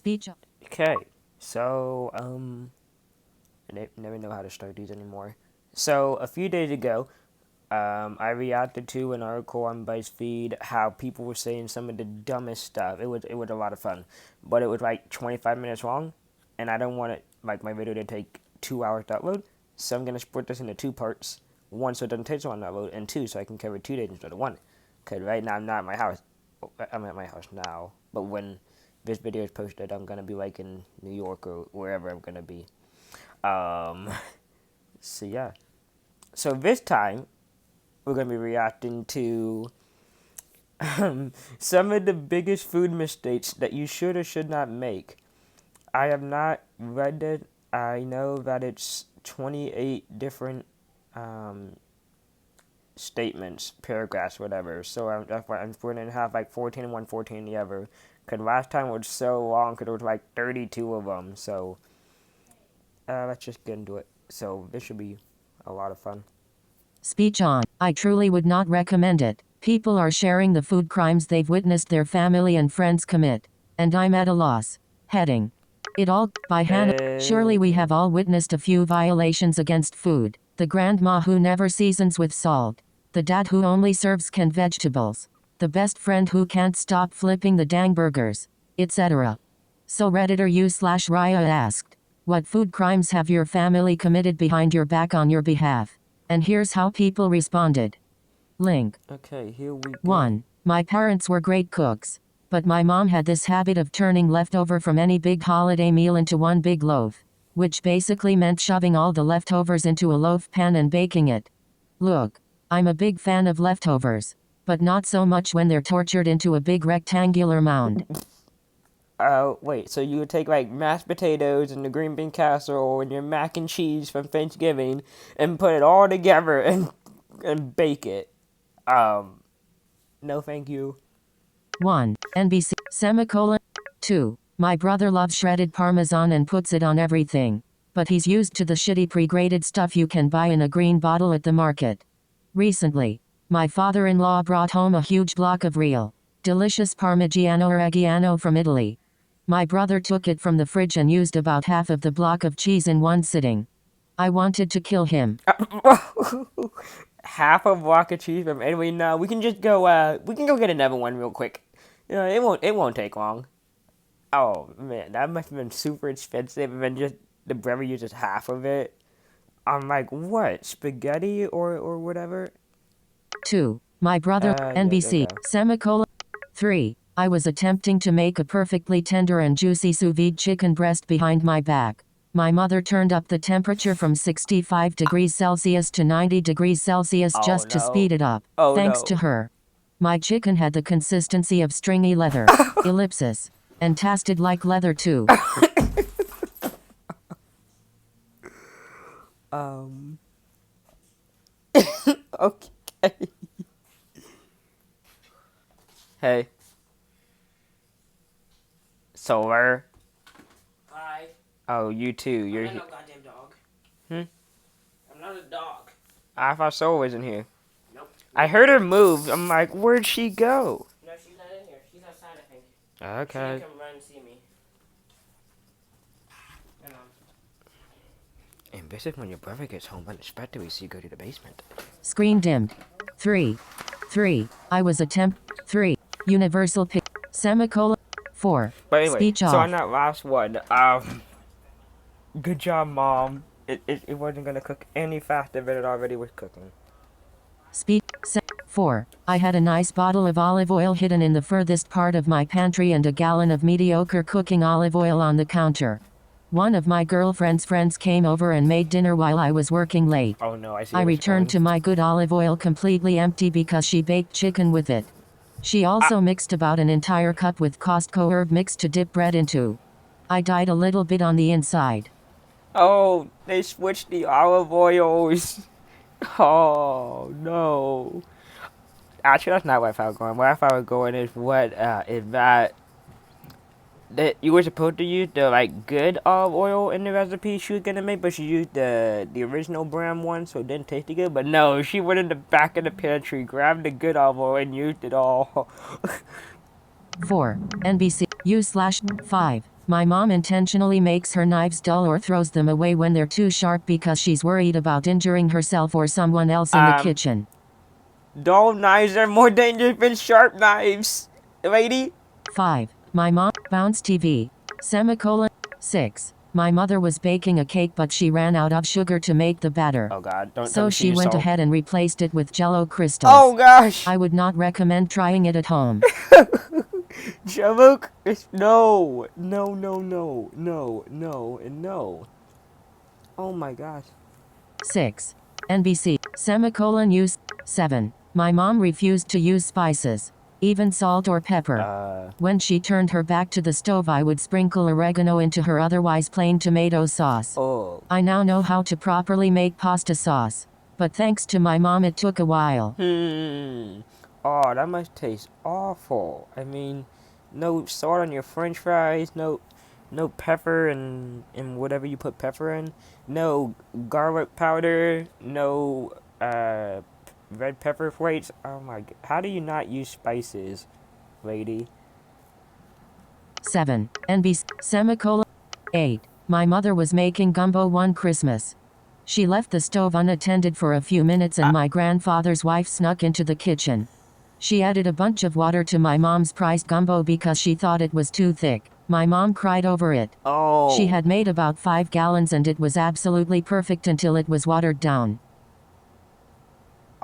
Speech. Okay, so I never know how to start these anymore. So a few days ago, I reacted to an article on BuzzFeed how people were saying some of the dumbest stuff. It was a lot of fun, but it was like 25 minutes long, and I don't want it like my video to take 2 hours to upload. So I'm gonna split this into two parts. One, so it doesn't take so long to upload, and two, so I can cover 2 days instead of one. Cause right now I'm not at my house. I'm at my house now, but when this video is posted, I'm gonna be like in New York or wherever I'm gonna be. Um, so yeah. So this time we're gonna be reacting to some of the biggest food mistakes that you should or should not make. I have not read it. I know that it's 28 different statements, paragraphs, whatever. So that's why I'm going to have like 14 and 1, 14 the other. Because last time it was so long, because there was like 32 of them. So let's just get into it. So this should be a lot of fun. Speech on. I truly would not recommend it. People are sharing the food crimes they've witnessed their family and friends commit. And I'm at a loss. Heading. It all, by Hannah. Surely we have all witnessed a few violations against food. The grandma who never seasons with salt. The dad who only serves canned vegetables. The best friend who can't stop flipping the dang burgers. Etc. So Redditor u/Raya asked, what food crimes have your family committed behind your back on your behalf? And here's how people responded. Link. Okay, here we go. 1. My parents were great cooks. But my mom had this habit of turning leftover from any big holiday meal into one big loaf. Which basically meant shoving all the leftovers into a loaf pan and baking it. Look, I'm a big fan of leftovers. But not so much when they're tortured into a big rectangular mound. Wait, so you would take like mashed potatoes and the green bean casserole and your mac and cheese from Thanksgiving and put it all together and bake it. No thank you. 1. NBC, semicolon. 2. My brother loves shredded Parmesan and puts it on everything. But he's used to the shitty pre-grated stuff you can buy in a green bottle at the market. Recently, my father-in-law brought home a huge block of real, delicious Parmigiano Reggiano from Italy. My brother took it from the fridge and used about half of the block of cheese in one sitting. I wanted to kill him. Half a block of cheese from anyway. No, we can just go. We can go get another one real quick. It won't take long. Oh man, that must have been super expensive. And then just the brewer uses half of it. I'm like, what? Spaghetti or whatever. 2. My brother, NBC, okay. semicolon. 3. I was attempting to make a perfectly tender and juicy sous vide chicken breast behind my back. My mother turned up the temperature from 65 degrees Celsius to 90 degrees Celsius just to speed it up. Thanks to her. My chicken had the consistency of stringy leather. Ellipsis. And tasted like leather too. Okay. Hey. Solar. Hi. Oh, you too. You're I'm here. not no goddamn dog. Hmm? I'm not a dog. I thought Soul was in here. Nope. I heard her move. I'm like, where'd she go? No, she's not in here. She's outside, I think. Okay. She can come run and see me. Come on. And this is when your brother gets home unexpectedly, so you go to the basement. Screen dimmed. 3. 3. I was attempt. 3. Universal pick. Semicolon. 4. But anyway, Speech so off. on that last one, good job, Mom. It wasn't gonna cook any faster than it already was cooking. Speech. 4. I had a nice bottle of olive oil hidden in the furthest part of my pantry and a gallon of mediocre cooking olive oil on the counter. One of my girlfriend's friends came over and made dinner while I was working late. Oh no, I see. I returned to my good olive oil completely empty because she baked chicken with it. She also mixed about an entire cup with Costco herb mix to dip bread into. I died a little bit on the inside. Oh, they switched the olive oils. Oh no. Actually, that's not what I was going. What I thought was going is that you were supposed to use the like good olive oil in the recipe she was gonna make, but she used the original brand one, so it didn't taste good. But no, she went in the back of the pantry, grabbed the good olive oil, and used it all. 4. NBC U/5. My mom intentionally makes her knives dull or throws them away when they're too sharp because she's worried about injuring herself or someone else in the kitchen. Dull knives are more dangerous than sharp knives, lady. 5. My mom bounce TV. Semicolon. 6. My mother was baking a cake but she ran out of sugar to make the batter. Oh God, don't So see she your went salt. ahead and replaced it with Jello crystals. Oh gosh. I would not recommend trying it at home. Jello. No. No, no, no, no, no, and no. Oh my gosh. 6. NBC. Semicolon use. 7. My mom refused to use spices, even salt or pepper. When she turned her back to the stove, I would sprinkle oregano into her otherwise plain tomato sauce. Oh. I now know how to properly make pasta sauce, but thanks to my mom it took a while. Oh, that must taste awful. I mean, no salt on your french fries, no pepper and whatever you put pepper in, no garlic powder, no red pepper flakes. Oh my god. How do you not use spices, lady? 7. NBC. Semicolon. 8. My mother was making gumbo one Christmas. She left the stove unattended for a few minutes and my grandfather's wife snuck into the kitchen. She added a bunch of water to my mom's priced gumbo because she thought it was too thick. My mom cried over it. Oh. She had made about 5 gallons and it was absolutely perfect until it was watered down.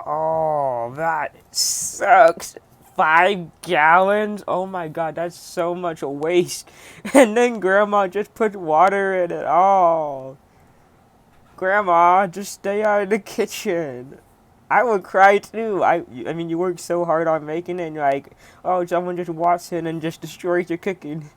Oh, that sucks. 5 gallons? Oh my god, that's so much waste. And then grandma just put water in it. Oh. Grandma, just stay out of the kitchen. I would cry too. I mean, you worked so hard on making it and you're like, oh, someone just walks in and just destroys your cooking.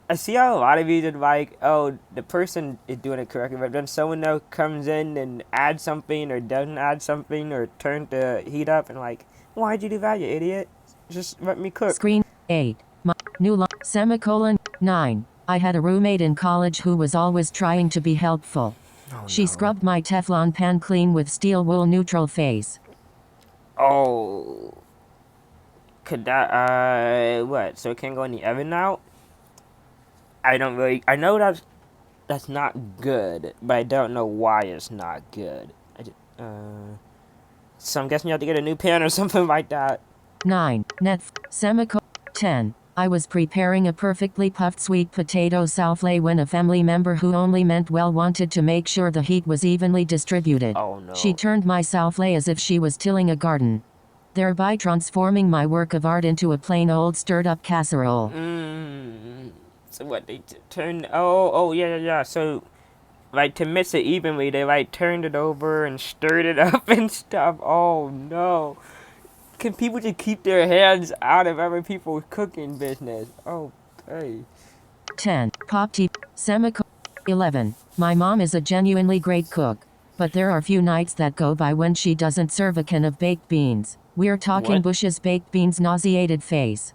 I see how a lot of you are like, oh, the person is doing it correctly, but then someone else comes in and adds something or doesn't add something or turn the heat up and like, why'd you do that, you idiot? Just let me cook. Screen 8. My new line. Semicolon 9. I had a roommate in college who was always trying to be helpful. Oh, She no. scrubbed my Teflon pan clean with steel wool neutral face. Oh. Could that, what? So it can't go in the oven now? I know that's not good, but I don't know why it's not good. So I'm guessing you have to get a new pan or something like that. 9. Semicolon 10. I was preparing a perfectly puffed sweet potato souffle when a family member who only meant well wanted to make sure the heat was evenly distributed. Oh no. She turned my souffle as if she was tilling a garden, thereby transforming my work of art into a plain old stirred-up casserole. So what, they turned... Oh, yeah. So, like, to mix it evenly, they, like, turned it over and stirred it up and stuff. Oh, no. Can people just keep their hands out of other people's cooking business? Oh, hey. 10. Pop tea. Semicolon. 11. My mom is a genuinely great cook, but there are few nights that go by when she doesn't serve a can of baked beans. We're talking What? Bush's baked beans nauseated face.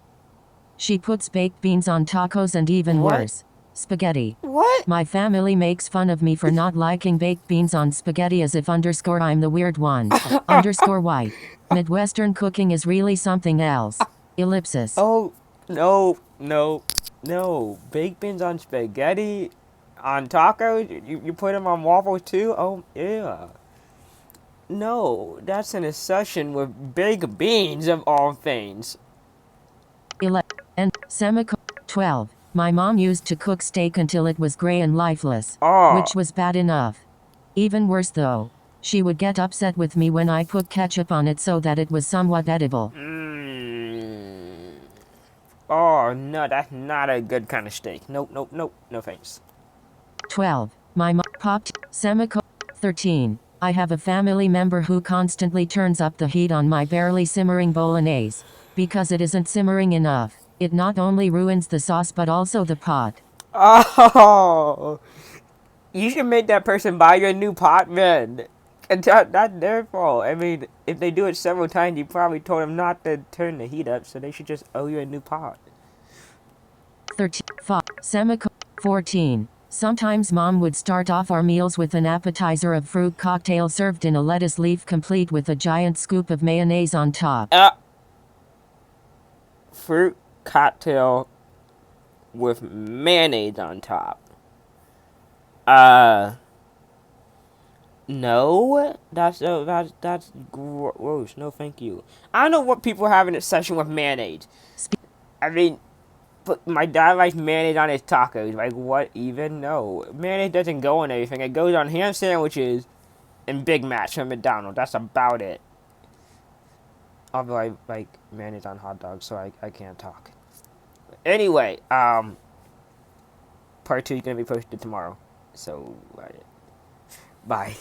She puts baked beans on tacos and even What? worse, spaghetti. What? My family makes fun of me for not liking baked beans on spaghetti as if I'm the weird one. White. Midwestern cooking is really something else. Ellipsis. Oh, no. Baked beans on spaghetti? On tacos? You put them on waffles too? Oh, yeah. No, that's an obsession with baked beans of all things. And semicolon 12. My mom used to cook steak until it was gray and lifeless, Oh. which was bad enough. Even worse though, she would get upset with me when I put ketchup on it so that it was somewhat edible. Oh, no, that's not a good kind of steak. Nope, no thanks. 12. My mom popped semicolon 13. I have a family member who constantly turns up the heat on my barely simmering bolognese, because it isn't simmering enough. It not only ruins the sauce but also the pot. Oh, you should make that person buy your new pot then. And that's their fault. I mean, if they do it several times, you probably told them not to turn the heat up, so they should just owe you a new pot. 13. Semicolon 14. Sometimes mom would start off our meals with an appetizer of fruit cocktail served in a lettuce leaf complete with a giant scoop of mayonnaise on top. Fruit cocktail with mayonnaise on top. No, that's gross. No, thank you. I don't know what people have an obsession with mayonnaise. I mean, but my dad likes mayonnaise on his tacos. Like, what even? No, mayonnaise doesn't go on anything. It goes on ham sandwiches and Big Macs from McDonald's. That's about it. Although I like mayonnaise on hot dogs, so I can't talk. Anyway, part 2 is gonna be posted tomorrow. So, bye.